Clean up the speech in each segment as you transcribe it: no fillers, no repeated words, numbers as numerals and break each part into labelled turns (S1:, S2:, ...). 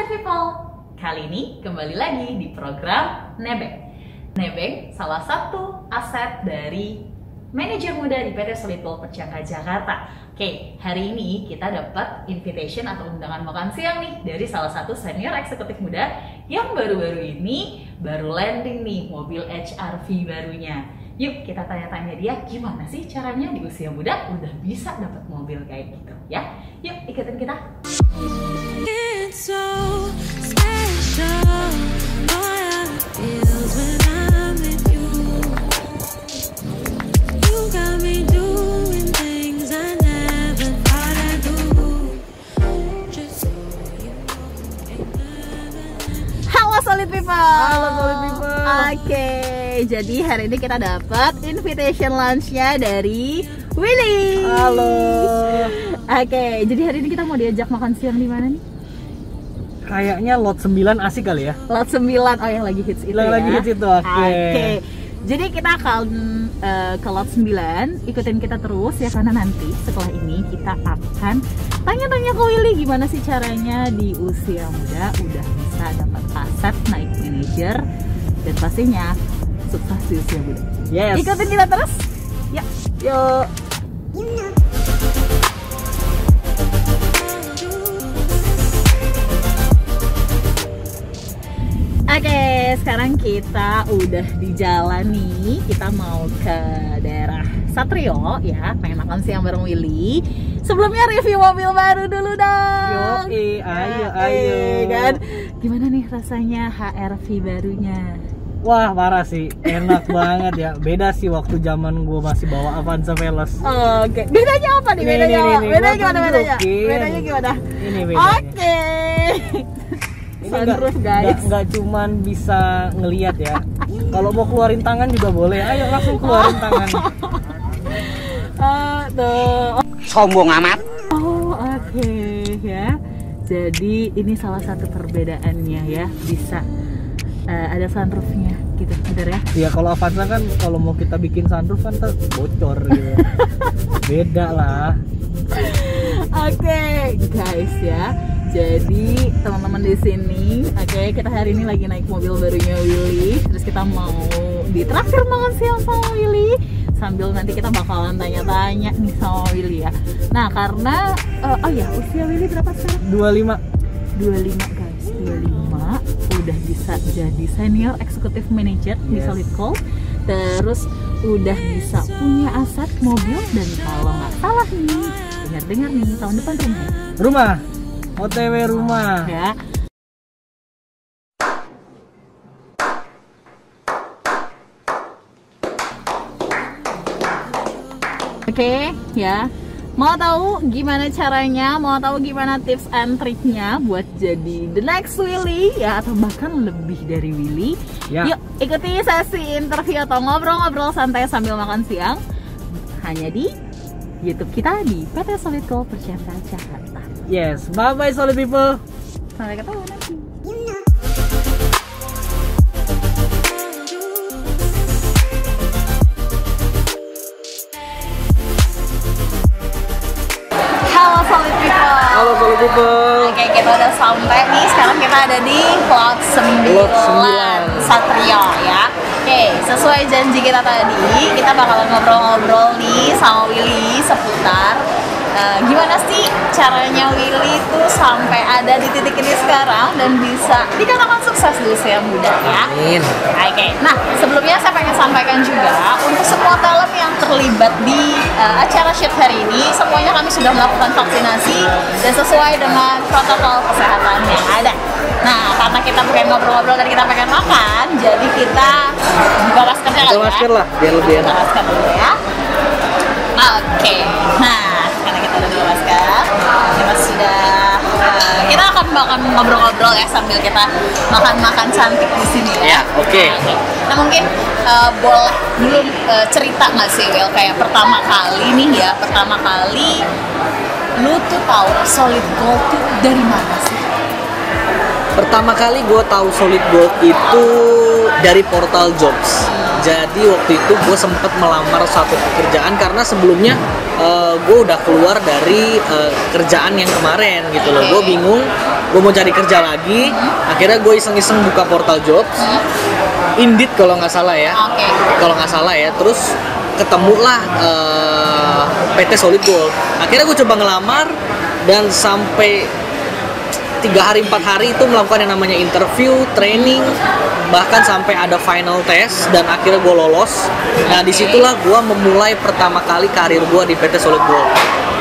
S1: Solid People. Kali ini kembali lagi di program Nebeng. Nebeng salah satu aset dari manajer muda di PT Solid Gold Percangka Jakarta. Oke, hari ini kita dapat invitation atau undangan makan siang nih dari salah satu senior eksekutif muda yang baru-baru ini baru landing nih mobil HR-V barunya. Yuk kita tanya-tanya dia gimana sih caranya di usia muda udah bisa dapat mobil kayak gitu ya. Yuk ikutin kita.
S2: It's so special, all it feels when I'm with you. You got me doing things I never thought I'd do. Just so you know, ain't never.
S1: Halo Solid People.
S3: Halo Solid People.
S1: Oke, jadi hari ini kita dapat invitation lunch-nya dari Willy.
S3: Halo.
S1: Oke, jadi hari ini kita mau diajak makan siang di mana nih?
S3: Kayaknya lot 9 asik kali ya.
S1: Lot 9, oh yang lagi hits itu
S3: Yang
S1: ya?
S3: lagi hits itu, oke.
S1: Jadi kita akan ke lot 9, ikutin kita terus ya. Karena nanti setelah ini kita akan tanya-tanya ke Willy gimana sih caranya di usia muda udah bisa dapat aset, naik manajer, dan pastinya sukses di usia muda.
S3: Yes.
S1: Ikutin kita terus, ya.
S3: Yuk.
S1: Oke, sekarang kita udah di jalan nih. Kita mau ke daerah Satrio ya, pengen makan siang bareng Willy. Sebelumnya review mobil baru dulu dong.
S3: Yoi, ayo.
S1: Kan? Gimana nih rasanya HR-V barunya?
S3: Wah, parah sih. Enak banget ya. Beda sih waktu zaman gue masih bawa Avanza Veloz.
S1: Oke, bedanya apa nih? Bedanya apa? Bedanya gimana bedanya? Bedanya gimana?
S3: Ini bedanya.
S1: Oke.
S3: Ini
S1: Sunroof guys.
S3: nggak cuman bisa ngelihat ya. Kalau mau keluarin tangan juga boleh. Ayo langsung keluarin tangan.
S1: Tuh.
S4: Sombong amat.
S1: Oh, oke ya. Jadi ini salah satu perbedaannya ya, bisa ada sunroofnya gitu, bener ya?
S3: Iya, kalau Avanza kan kalau mau kita bikin sunroof kan bocor gitu. Beda lah.
S1: Oke, guys ya. Jadi teman-teman di sini, oke, kita hari ini lagi naik mobil barunya Willy. Terus kita mau ditraktir makan siang sama Willy. Sambil nanti kita bakalan tanya-tanya nih sama Willy ya. Nah, karena oh ya, usia Willy berapa sekarang? 25 guys, 25 udah bisa jadi senior executive manager di Solid Gold. Terus udah bisa punya aset mobil dan kalau nggak salah nih, dengar-dengar nih tahun depan
S3: Rumah. OTW rumah.
S1: ya. Oke, ya. Mau tahu gimana caranya? Mau tahu gimana tips and triknya buat jadi the next Willy ya, atau bahkan lebih dari Willy?
S3: Ya.
S1: Yuk ikuti sesi interview atau ngobrol-ngobrol santai sambil makan siang hanya di YouTube kita di PT Solid Gold Percangka Jakarta.
S3: Yes, bye-bye Solid People.
S1: Sampai ketemu nanti. Halo Solid People.
S3: Halo Solid People.
S1: Oke, kita udah sampai nih. Sekarang kita ada di lot 9 Satrio ya. Oke, sesuai janji kita tadi, kita bakalan ngobrol-ngobrol nih sama Willy seputar gimana sih caranya Willy tuh sampai ada di titik ini sekarang dan bisa dikatakan sukses di usia muda ya.
S3: Amin.
S1: Oke, nah sebelumnya saya pengen sampaikan juga untuk semua talent yang terlibat di acara shoot hari ini, semuanya kami sudah melakukan vaksinasi dan sesuai dengan protokol kesehatan yang ada. Nah, karena kita pengen ngobrol-ngobrol dan kita pengen makan, jadi kita buka maskernya kali ya.
S3: Buka masker lah, biar lebih enak.
S1: Buka masker dulu ya. Oke, nah karena kita udah buka masker, kita sudah kita akan makan ngobrol-ngobrol ya sambil kita makan-makan cantik di sini ya.
S4: Ya, oke.
S1: Nah mungkin boleh dulu cerita nggak sih Will, kayak pertama kali nih ya, pertama kali lu tuh tahu Solid Gold tuh dari mana sih?
S4: Pertama kali gue tahu Solid Gold itu dari portal jobs. Jadi waktu itu gue sempat melamar satu pekerjaan karena sebelumnya gue udah keluar dari kerjaan yang kemarin gitu loh. Gue bingung, gue mau cari kerja lagi. Akhirnya gue iseng-iseng buka portal jobs, Indeed kalau nggak salah ya. Kalau nggak salah ya. Terus ketemulah PT Solid Gold. Akhirnya gue coba ngelamar dan sampai 3 hari 4 hari itu melakukan yang namanya interview, training, bahkan sampai ada final test dan akhirnya gue lolos. Nah disitulah gue memulai pertama kali karir gue di PT Solid Gold.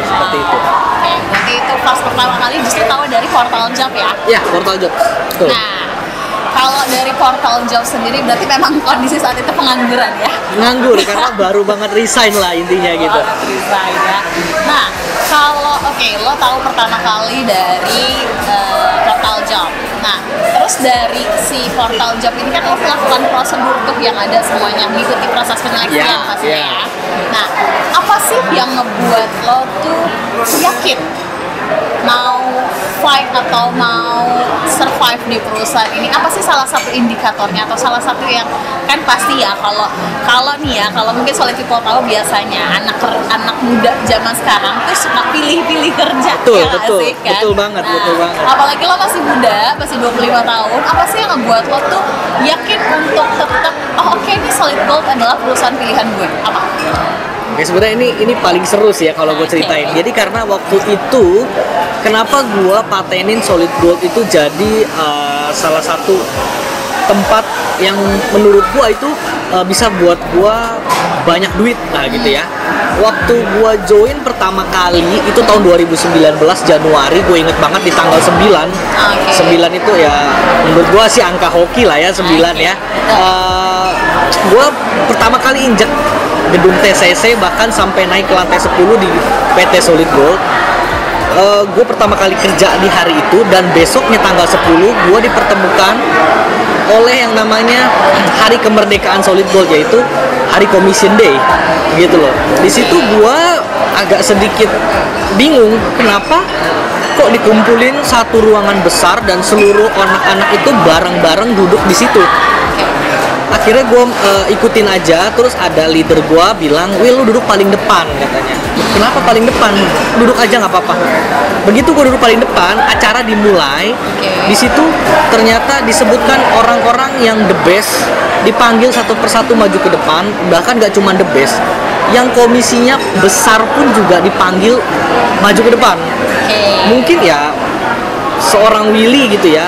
S4: Seperti itu.
S1: Oke, berarti itu pas pertama kali justru tahu dari portal job ya?
S4: Ya, portal job. Betul.
S1: Nah, kalau dari portal job sendiri berarti memang kondisi saat itu pengangguran ya?
S4: Nganggur karena baru banget resign lah intinya gitu.
S1: Resign ya. Nah, kalau lo tahu pertama kali dari portal job. Nah, terus dari si portal job ini kan lo melakukan prosedur tuh yang ada semuanya, mengikuti proses penyeleksian pastinya ya. Nah, apa sih yang ngebuat lo tuh yakin mau fight atau mau survive di perusahaan ini? Apa sih salah satu indikatornya atau salah satu yang kan pasti ya kalau nih ya, kalau mungkin Solid People tahu biasanya anak muda zaman sekarang tuh suka pilih-pilih kerja.
S4: Betul,
S1: ya nggak
S4: betul,
S1: sih, kan?
S4: betul banget,
S1: Nah,
S4: betul banget.
S1: Apalagi lo masih muda, masih 25 tahun, apa sih yang ngebuat lo tuh yakin untuk tetap oke, ini Solid Gold adalah perusahaan pilihan gue? Apa?
S4: Oke, sebenarnya ini paling seru sih ya kalau gue ceritain. Jadi karena waktu itu kenapa gue patenin Solid Gold itu jadi salah satu tempat yang menurut gue itu bisa buat gue banyak duit lah gitu ya. Waktu gue join pertama kali itu tahun 2019 Januari, gue inget banget di tanggal 9. 9 itu ya menurut gue sih angka hoki lah ya, 9 ya. Gue pertama kali injek gedung TCC, bahkan sampai naik ke lantai 10 di PT Solid Gold. Gue pertama kali kerja di hari itu dan besoknya tanggal 10 gue dipertemukan oleh yang namanya hari kemerdekaan Solid Gold, yaitu hari Commission Day gitu loh. Di situ gue agak sedikit bingung kenapa kok dikumpulin satu ruangan besar dan seluruh anak-anak itu bareng-bareng duduk di situ. Akhirnya gue ikutin aja, terus ada leader gue bilang, "Will, lu duduk paling depan," katanya. Kenapa paling depan? Duduk aja nggak apa-apa. Begitu gue duduk paling depan, acara dimulai. Di situ ternyata disebutkan orang-orang yang the best dipanggil satu persatu maju ke depan. Bahkan nggak cuma the best, yang komisinya besar pun juga dipanggil maju ke depan. Mungkin ya seorang Willy gitu ya,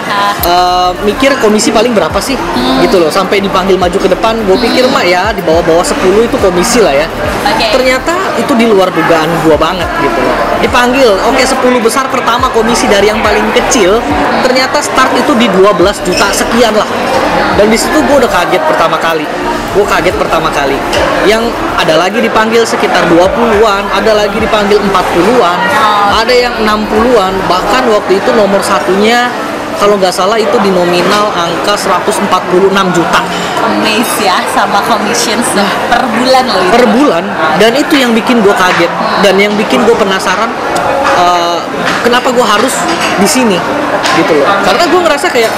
S4: mikir komisi paling berapa sih gitu loh, sampai dipanggil maju ke depan. Gue pikir mah ya di bawah-bawah 10 itu komisi lah ya. Ternyata itu di luar dugaan gue banget gitu loh. Dipanggil, oke, 10 besar pertama komisi dari yang paling kecil, ternyata start itu di 12 juta sekian lah. Dan di situ gue udah kaget pertama kali. Yang ada lagi dipanggil sekitar 20-an, ada lagi dipanggil 40-an, ada yang 60-an, bahkan waktu itu nomor satunya kalau nggak salah itu di nominal angka 146 juta.
S1: Amaze ya sama commission per bulan loh itu.
S4: Per bulan, dan itu yang bikin gue kaget dan yang bikin gue penasaran, kenapa gue harus di sini gitu loh. Karena gue ngerasa kayak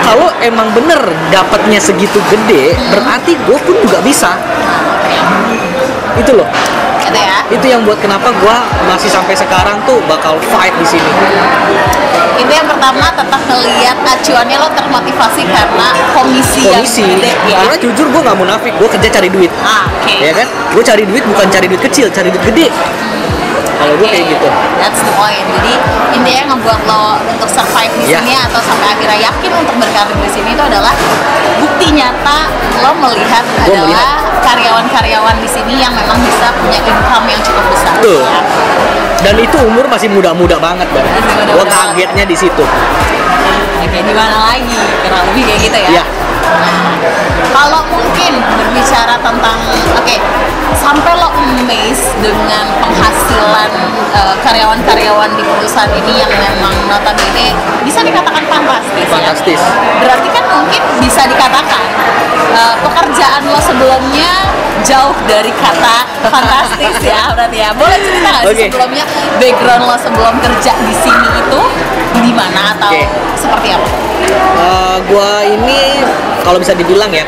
S4: kalau emang bener dapatnya segitu gede, berarti gue pun juga bisa. Itu loh.
S1: Gitu ya.
S4: Itu yang buat kenapa gue masih sampai sekarang tuh bakal fight di sini.
S1: Itu yang pertama, tetap ngelihat acuannya lo termotivasi karena komisi yang gede ya.
S4: Karena jujur gue nggak munafik, gue kerja cari duit. Ya kan? Gue cari duit bukan cari duit kecil, cari duit gede. Kalau gue kayak gitu.
S1: That's the point. Jadi intinya yang ngebuat lo untuk survive di sini atau sampai akhirnya yakin untuk berkarir di sini itu adalah bukti nyata lo melihat karyawan-karyawan di sini yang memang bisa punya income yang cukup besar.
S4: Tuh.
S1: Ya.
S4: Dan itu umur masih muda-muda banget, Bang. Gue kagetnya di situ.
S1: Oke, di mana lagi? Kurang lebih kayak gitu ya.
S4: Iya.
S1: Kalau mungkin berbicara tentang sampai lo amazed dengan penghasilan karyawan-karyawan di perusahaan ini yang memang notabene bisa dikatakan fantastis.
S4: Fantastis.
S1: Ya? Berarti kan mungkin bisa dikatakan pekerjaan lo sebelumnya jauh dari kata fantastis ya, berarti ya. Boleh cerita nggak sih sebelumnya background lo sebelum kerja di sini itu di mana atau
S4: Oke.
S1: seperti apa?
S4: Gua ini kalau bisa dibilang ya,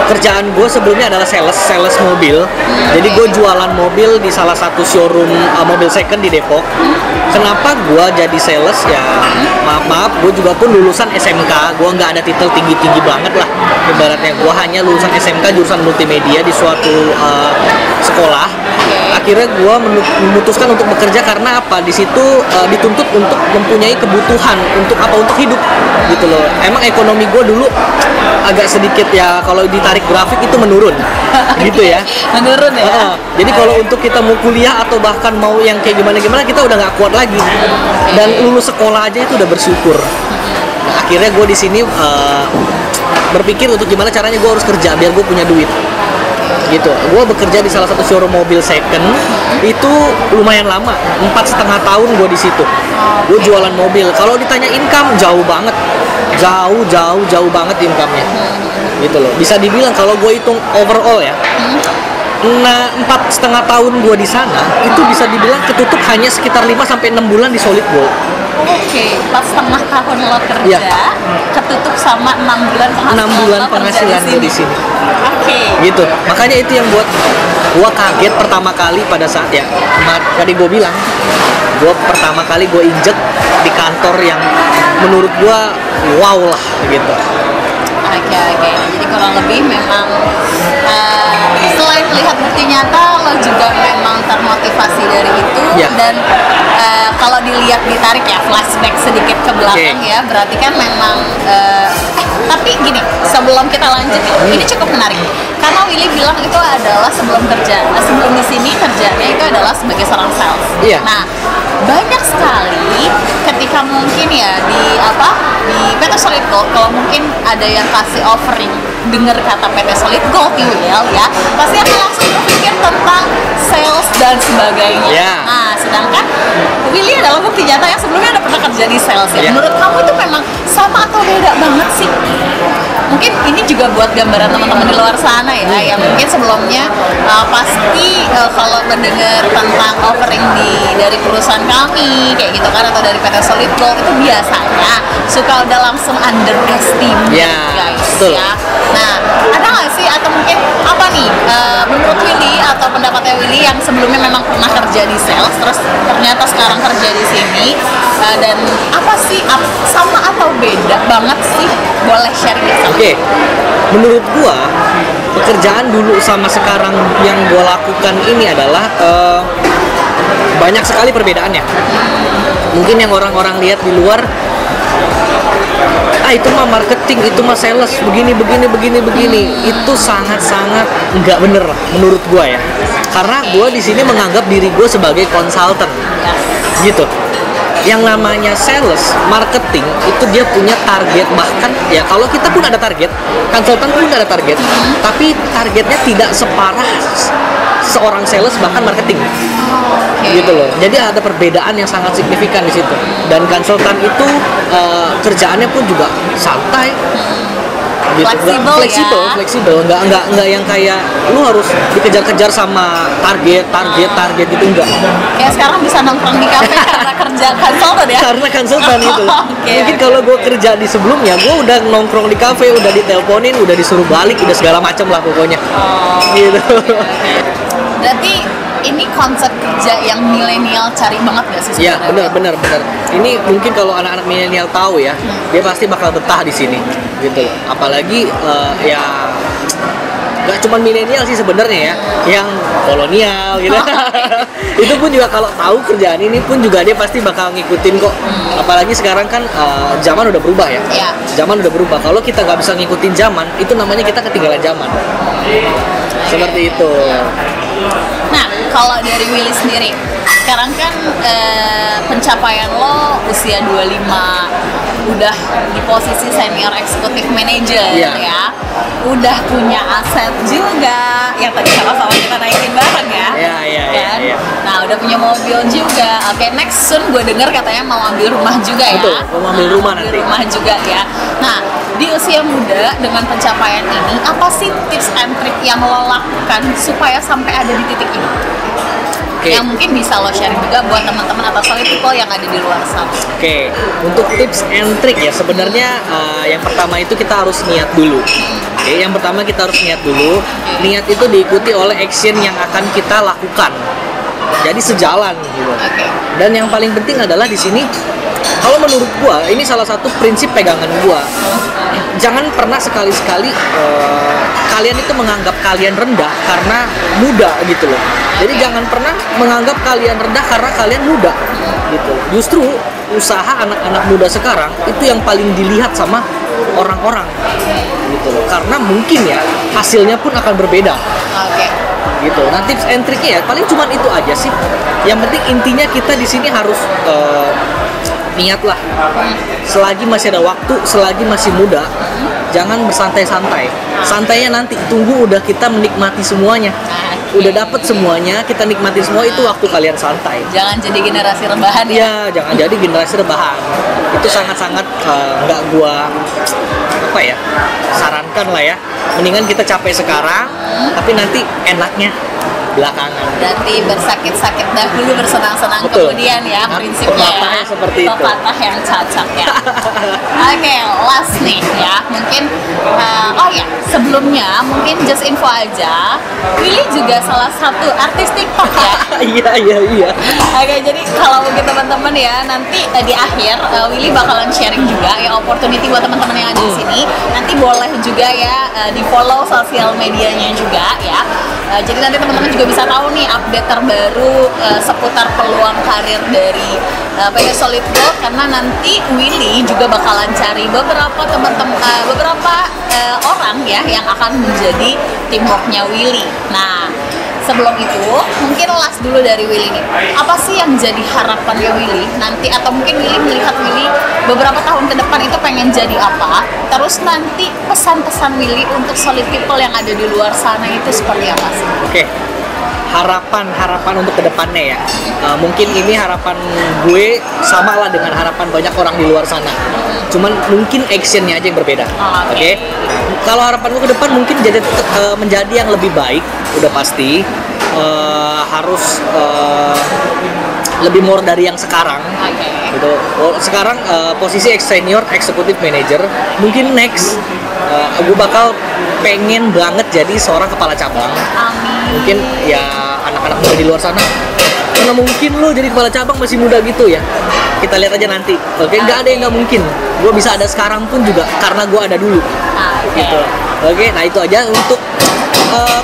S4: kerjaan gue sebelumnya adalah sales mobil. Jadi gue jualan mobil di salah satu showroom mobil second di Depok. Kenapa gue jadi sales ya? Maaf, gue juga pun lulusan SMK. Gue nggak ada titel tinggi banget lah. Ibaratnya gue hanya lulusan SMK jurusan multimedia di suatu sekolah. Akhirnya gue memutuskan untuk bekerja karena apa? Di situ dituntut untuk mempunyai kebutuhan untuk apa? Untuk hidup gitu loh. Emang ekonomi gue dulu agak sedikit ya, kalau ditarik grafik itu menurun gitu ya.
S1: Menurun ya.
S4: Jadi kalau untuk kita mau kuliah atau bahkan mau yang kayak gimana kita udah nggak kuat lagi. Dan lulus sekolah aja itu udah bersyukur. Nah, akhirnya gue di sini berpikir untuk gimana caranya gue harus kerja biar gue punya duit gitu. Gue bekerja di salah satu showroom mobil second itu lumayan lama, 4,5 tahun gue di situ. Gue jualan mobil. Kalau ditanya income jauh banget, jauh banget income-nya gitu loh. Bisa dibilang kalau gue hitung overall ya, nah 4,5 tahun gue di sana itu bisa dibilang ketutup hanya sekitar 5-6 bulan di Solid Gold.
S1: Oke, 4,5 tahun lo kerja,
S4: Iya.
S1: ketutup sama 6 bulan penghasilan.
S4: 6 bulan
S1: lo kerja
S4: penghasilan gue di sini.
S1: Oke.
S4: Gitu. Makanya itu yang buat gua kaget pertama kali pada saat ya tadi gue bilang, gua pertama kali gue injek di kantor yang menurut gua wow lah gitu.
S1: Oke. Jadi kurang lebih memang selain melihat bukti nyata, lo juga memang termotivasi dari itu.
S4: Ya.
S1: Dan kalau dilihat ditarik ya flashback sedikit ke belakang
S4: Oke.
S1: ya, berarti kan memang tapi gini, sebelum kita lanjut ini cukup menarik karena Willy bilang itu adalah sebelum di sini kerjanya itu adalah sebagai seorang sales.
S4: Iya.
S1: Nah, banyak sekali ketika mungkin ya di PT Solid Gold, kalau mungkin ada yang kasih offering dengar kata PT Solid Gold ya, pasti akan langsung berpikir tentang sales dan sebagainya.
S4: Ya.
S1: Nah, sedangkan Willy adalah bukti nyata yang sebelumnya udah pernah kerja di sales ya.
S4: Ya.
S1: Menurut kamu itu memang sama atau beda banget sih? Mungkin ini juga buat gambaran teman-teman di luar sana ya, yang mungkin sebelumnya pasti kalau mendengar tentang offering dari perusahaan kami kayak gitu kan, atau dari PT Solid Gold itu biasanya suka udah langsung underestimate
S4: Ya,
S1: guys
S4: betul.
S1: ya. Nah, ada nggak sih atau mungkin apa nih menurut Willy atau pendapatnya Willy yang sebelumnya memang pernah kerja di sales terus ternyata sekarang kerja di sini, dan apa sih sama atau beda banget sih? Boleh share gitu.
S4: Oke, menurut gua pekerjaan dulu sama sekarang yang gua lakukan ini adalah banyak sekali perbedaannya. Mungkin yang orang-orang lihat di luar, itu mah marketing, itu mah sales, begini. Itu sangat-sangat nggak bener menurut gua ya. Karena gua di sini menganggap diri gua sebagai konsultan, gitu. Yang namanya sales, marketing itu dia punya target, bahkan ya kalau kita pun ada target, konsultan pun ada target, tapi targetnya tidak separah seorang sales bahkan marketing. Gitu loh. Jadi ada perbedaan yang sangat signifikan di situ. Dan konsultan itu kerjaannya pun juga santai. Gitu. Fleksibel, nggak yang kayak lu harus dikejar-kejar sama target gitu, enggak.
S1: Kayak sekarang bisa nongkrong di kafe karena kerja konsultan ya?
S4: Karena konsultan itu.
S1: Oke.
S4: Mungkin kalau gue kerja di sebelumnya, gue udah nongkrong di kafe, udah diteleponin, udah disuruh balik, udah segala macam lah pokoknya. Gitu.
S1: Berarti ini konsep kerja yang milenial cari banget gak sih
S4: Ya,
S1: sebenarnya?
S4: benar. Ini mungkin kalau anak-anak milenial tahu ya, dia pasti bakal betah di sini, gitu. Apalagi ya nggak cuma milenial sih sebenarnya ya, yang kolonial gitu. Itu pun juga kalau tahu kerjaan ini pun juga dia pasti bakal ngikutin kok. Apalagi sekarang kan zaman udah berubah ya.
S1: Iya.
S4: Zaman udah berubah. Kalau kita nggak bisa ngikutin zaman, itu namanya kita ketinggalan zaman. Seperti itu.
S1: Nah, kalau dari Willy sendiri, sekarang kan pencapaian lo usia 25, udah di posisi senior eksekutif manager ya, udah punya aset juga, yang tadi sama-sama kita naikin bareng ya.
S4: Iya.
S1: Nah, udah punya mobil juga. Oke, next soon gue denger katanya mau ambil rumah juga ya.
S4: Betul, mau ambil rumah
S1: Ambil
S4: nanti.
S1: rumah juga ya. Nah, di usia muda dengan pencapaian ini, apa sih tips and trick yang lo lakukan supaya sampai ada di titik ini?
S4: Oke.
S1: yang mungkin bisa lo sharing juga buat teman-teman atau solid people yang ada di luar sana.
S4: Oke, untuk tips and trick ya sebenarnya yang pertama itu kita harus niat dulu. Oke, yang pertama kita harus niat dulu. Niat itu diikuti oleh action yang akan kita lakukan. Jadi sejalan gitu.
S1: Oke.
S4: Dan yang paling penting adalah di sini, kalau menurut gua ini salah satu prinsip pegangan gua. Jangan pernah sekali-sekali kalian itu menganggap kalian rendah karena muda gitu loh. Jadi jangan pernah menganggap kalian rendah karena kalian muda gitu. Justru usaha anak-anak muda sekarang itu yang paling dilihat sama orang-orang gitu loh. Karena mungkin ya hasilnya pun akan berbeda
S1: Oke.
S4: gitu. Nah, tips and triknya ya paling cuman itu aja sih. Yang penting intinya kita di sini harus niat lah. Selagi masih ada waktu, selagi masih muda, jangan bersantai-santai. Santainya nanti, tunggu udah kita menikmati semuanya. Udah dapet semuanya, kita nikmati semua, itu waktu kalian santai.
S1: Jangan jadi generasi rebahan ya.
S4: Ya, jangan jadi generasi rebahan. Itu sangat-sangat nggak gua apa ya sarankan lah ya. Mendingan kita capek sekarang, tapi nanti enaknya belakangan.
S1: Berarti bersakit-sakit dahulu, bersenang-senang
S4: Betul.
S1: kemudian ya,
S4: Nah,
S1: prinsipnya
S4: pepatahnya
S1: ya.
S4: seperti itu.
S1: Pepatah yang cocok ya. Oke, last nih ya. Mungkin oh ya, sebelumnya mungkin just info aja. Willy juga salah satu artis TikTok ya.
S4: Iya.
S1: Oke, jadi kalau mungkin teman-teman ya nanti di akhir Willy bakalan sharing juga ya opportunity buat teman-teman yang ada di sini. Nanti boleh juga ya di follow sosial medianya juga ya. Jadi nanti teman-teman juga bisa tahu nih update terbaru seputar peluang karir dari PH Solid Gold, karena nanti Willy juga bakalan cari beberapa teman-teman beberapa orang ya yang akan menjadi teamworknya Willy. Nah, sebelum itu mungkin last dulu dari Willy nih, apa sih yang jadi harapannya Willy nanti, atau mungkin Willy melihat Willy beberapa tahun ke depan itu pengen jadi apa, terus nanti pesan-pesan Willy untuk solid people yang ada di luar sana itu seperti apa sih?
S4: Oke. Harapan untuk kedepannya ya. Mungkin ini harapan gue sama lah dengan harapan banyak orang di luar sana. Cuman mungkin actionnya aja yang berbeda. Oke. Kalau harapan gue ke depan mungkin menjadi yang lebih baik, udah pasti. Harus lebih more dari yang sekarang.
S1: Oke.
S4: Gitu. Sekarang posisi senior executive manager, mungkin next gue bakal pengen banget jadi seorang kepala cabang.
S1: Amin.
S4: Mungkin ya anak-anak muda di luar sana, mana mungkin lo jadi kepala cabang masih muda gitu ya, kita lihat aja nanti. Oke, nggak ada yang nggak mungkin. Gue bisa ada sekarang pun juga karena gue ada dulu gitu. Oke, nah itu aja untuk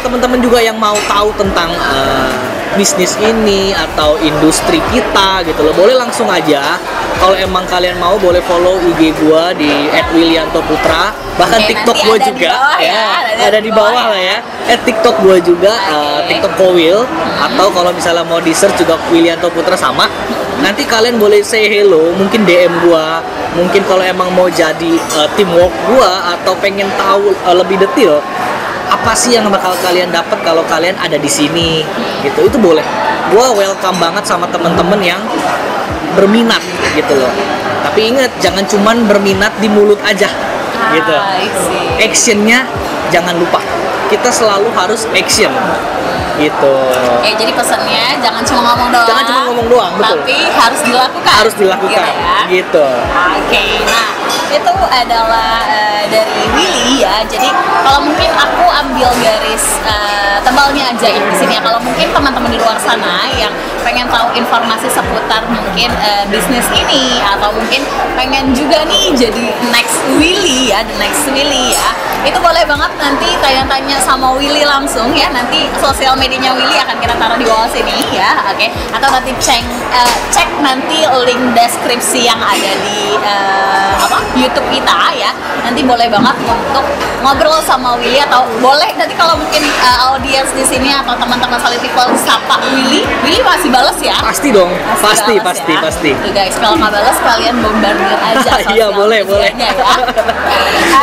S4: teman-teman juga yang mau tahu tentang bisnis ini atau industri kita gitu loh, boleh langsung aja. Kalau emang kalian mau, boleh follow IG gua di @williantoputra, bahkan
S1: Oke,
S4: TikTok
S1: nanti
S4: gua
S1: ada di
S4: juga
S1: bawah ya,
S4: ada di bawah lah ya. TikTok gua juga TikTok Kowil, atau kalau misalnya mau di search juga Willianto Putra sama. Nanti kalian boleh say hello, mungkin DM gua, mungkin kalau emang mau jadi teamwork gua atau pengen tahu lebih detail apa sih yang bakal kalian dapat kalau kalian ada di sini gitu, itu boleh. Gua welcome banget sama temen-temen yang berminat gitu loh. Tapi ingat, jangan cuman berminat di mulut aja gitu. Actionnya jangan lupa, kita selalu harus action gitu.
S1: Jadi pesannya jangan cuma ngomong doang.
S4: Jangan cuma ngomong doang, betul.
S1: Tapi harus dilakukan.
S4: Harus dilakukan gitu.
S1: Oke, nah itu adalah dari Willy ya. Jadi kalau mungkin aku ambil garis tebalnya aja ya di sini ya. Kalau mungkin teman-teman di luar sana yang pengen tahu informasi seputar mungkin bisnis ini, atau mungkin pengen juga nih jadi next Willy ya, the next Willy ya, itu boleh banget nanti tanya-tanya sama Willy langsung ya. Nanti sosial medianya Willy akan kita taruh di bawah sini ya, oke? Atau nanti cek nanti link deskripsi yang ada di YouTube kita ya. Nanti boleh banget untuk ngobrol sama Willy, atau boleh nanti kalau mungkin audiens di sini atau teman-teman Solid People sapa Willy masih balas ya?
S4: Pasti dong, pasti.
S1: Tuh guys, kalau nggak balas kalian bombardir aja.
S4: Iya, boleh.
S1: Ya.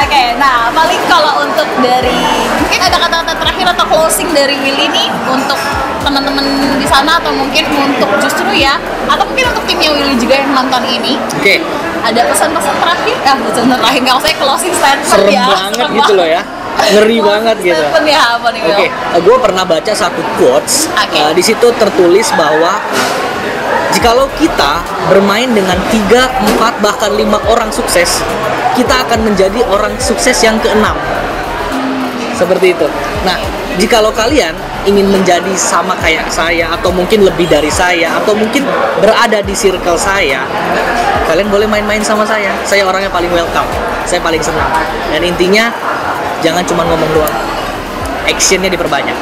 S1: Oke, nah paling kalau untuk dari mungkin ada kata-kata terakhir atau closing dari Willy nih untuk teman-teman di sana, atau mungkin untuk justru ya, atau mungkin untuk timnya Willy juga yang nonton ini.
S4: Oke.
S1: Ada pesan-pesan terakhir? Pesan terakhir, nggak usah closing statement
S4: Serem
S1: ya.
S4: banget gitu loh ya. ngeri banget gitu.
S1: Apa nih, apa nih, Will?
S4: Oke, gue pernah baca satu quotes.
S1: Oke.
S4: Di situ tertulis bahwa jikalau kita bermain dengan 3, 4, bahkan 5 orang sukses, kita akan menjadi orang sukses yang ke-6. Seperti itu. Nah, jikalau kalian ingin menjadi sama kayak saya, atau mungkin lebih dari saya, atau mungkin berada di circle saya, kalian boleh main-main sama saya. Saya orangnya paling welcome. Saya paling senang. Dan intinya, jangan cuma ngomong doang. Actionnya diperbanyak.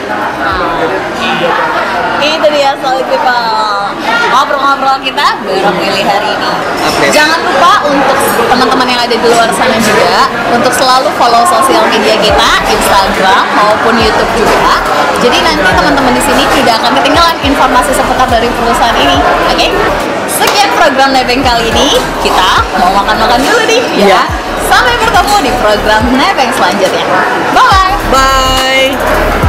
S1: Itu dia Solid People, ngobrol-ngobrol kita bareng Willy hari ini.
S4: Update.
S1: Jangan lupa untuk teman-teman yang ada di luar sana juga untuk selalu follow sosial media kita, Instagram maupun YouTube juga. Jadi nanti teman-teman di sini tidak akan ketinggalan informasi seputar dari perusahaan ini. Oke? Sekian program Nebeng kali ini. Kita mau makan-makan dulu nih,
S4: Iya.
S1: ya. Sampai bertemu di program Nebeng selanjutnya. Bye.
S4: Bye.